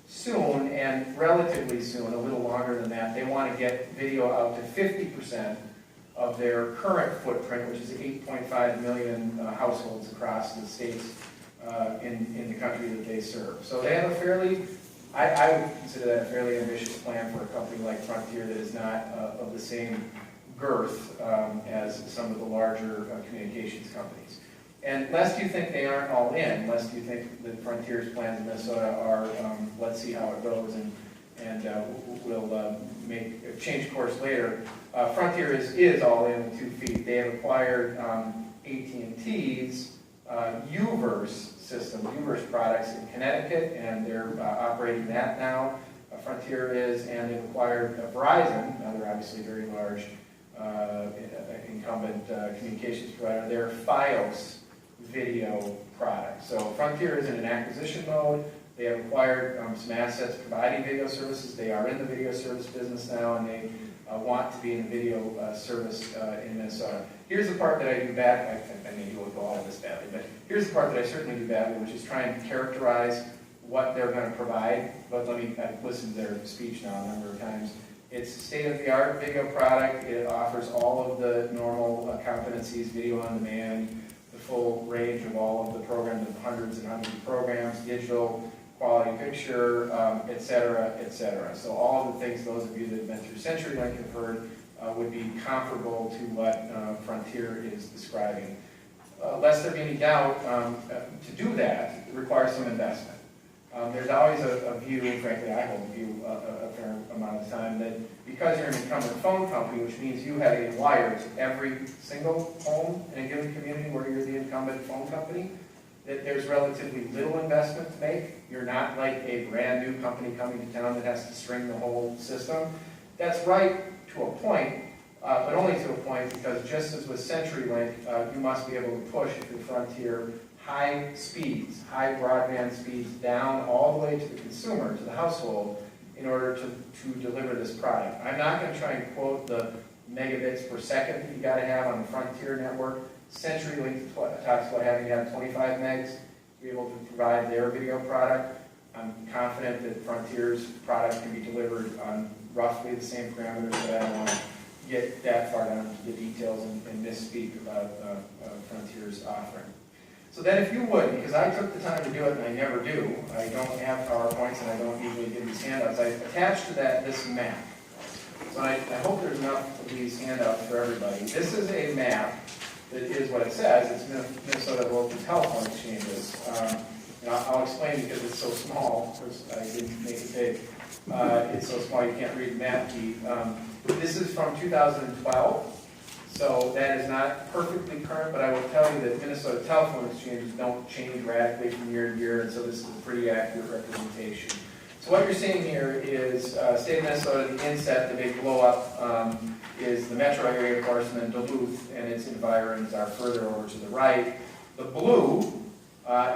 soon, and relatively soon, a little longer than that, they want to get video out to 50% of their current footprint, which is 8.5 million households across the states in the country that they serve. So they have a fairly, I would consider that a fairly ambitious plan for a company like Frontier that is not of the same girth as some of the larger communications companies. And lest you think they aren't all in, lest you think that Frontier's plans in Minnesota are, let's see how it goes, and we'll change course later. Frontier is all in with 2 feet. They have acquired AT&T's UVerse system, UVerse products in Connecticut, and they're operating that now. Frontier is, and they've acquired Verizon, another obviously very large incumbent communications provider, their Fios video product. So Frontier is in an acquisition mode. They have acquired some assets providing video services. They are in the video service business now, and they want to be in the video service in Minnesota. Here's the part that I do bad. I mean, you will go all of this badly, but here's the part that I certainly do badly, which is trying to characterize what they're going to provide. But I've listened to their speech now a number of times. It's a state-of-the-art video product. It offers all of the normal competencies, video on demand, the full range of all of the programs, of hundreds and hundreds of programs, digital, quality picture, et cetera, et cetera. So all of the things those of you that have been through CenturyLink have heard would be comparable to what Frontier is describing. Lest there be any doubt, to do that, it requires some investment. There's always a view, frankly I hold a view a fair amount of time, that because you're an incumbent phone company, which means you have a wire to every single home in a given community where you're the incumbent phone company, that there's relatively little investment to make. You're not like a brand new company coming to town that has to string the whole system. That's right to a point, but only to a point, because just as with CenturyLink, you must be able to push, if you're Frontier, high speeds, high broadband speeds down all the way to the consumer, to the household, in order to deliver this product. I'm not going to try and quote the megabits per second that you got to have on the Frontier network. CenturyLink talks about having to have 25 megs to be able to provide their video product. I'm confident that Frontier's product can be delivered on roughly the same parameters, but I don't want to get that far down into the details and misspeak about Frontier's offering. So then if you would, because I took the time to do it and I never do, I don't have PowerPoints and I don't usually give these handouts, I attached to that this map. So I hope there's enough of these handouts for everybody. This is a map that is what it says. It's Minnesota local telephone exchanges. I'll explain because it's so small. Of course, I didn't make it big. It's so small you can't read the map key. This is from 2012. So that is not perfectly current, but I will tell you that Minnesota telephone exchanges don't change radically from year to year, and so this is a pretty accurate representation. So what you're seeing here is state of Minnesota, the inset, the big blow-up, is the metro area, of course, and then Duluth and its environs are further over to the right. The blue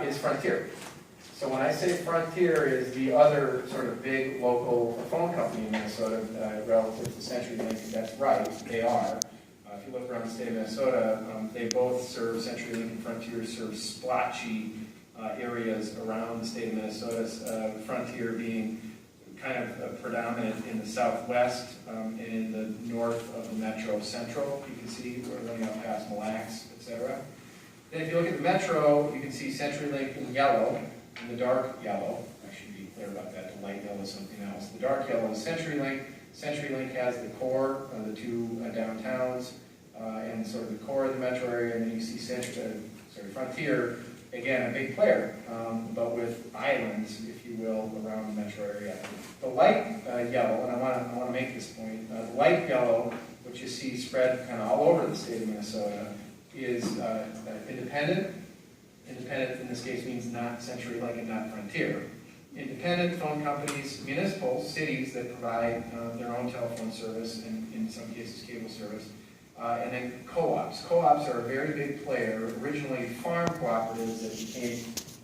is Frontier. So when I say Frontier is the other sort of big local phone company in Minnesota relative to CenturyLink, that's right, they are. If you look around the state of Minnesota, they both serve, CenturyLink and Frontier serve splotchy areas around the state of Minnesota, Frontier being kind of predominant in the southwest and in the north of the metro central. You can see we're running up past Mille Lacs, etc. Then if you look at the metro, you can see CenturyLink in yellow, in the dark yellow. I should be clear about that, the light yellow is something else. The dark yellow is CenturyLink. CenturyLink has the core of the two downtowns and sort of the core of the metro area, and then you see Frontier, again, a big player, but with islands, if you will, around the metro area. The light yellow, and I want to make this point, the light yellow, which you see spread kind of all over the state of Minnesota, is independent. Independent in this case means not CenturyLink and not Frontier. Independent phone companies, municipal cities that provide their own telephone service and in some cases cable service, and then co-ops. Co-ops are a very big player, originally farm cooperatives that became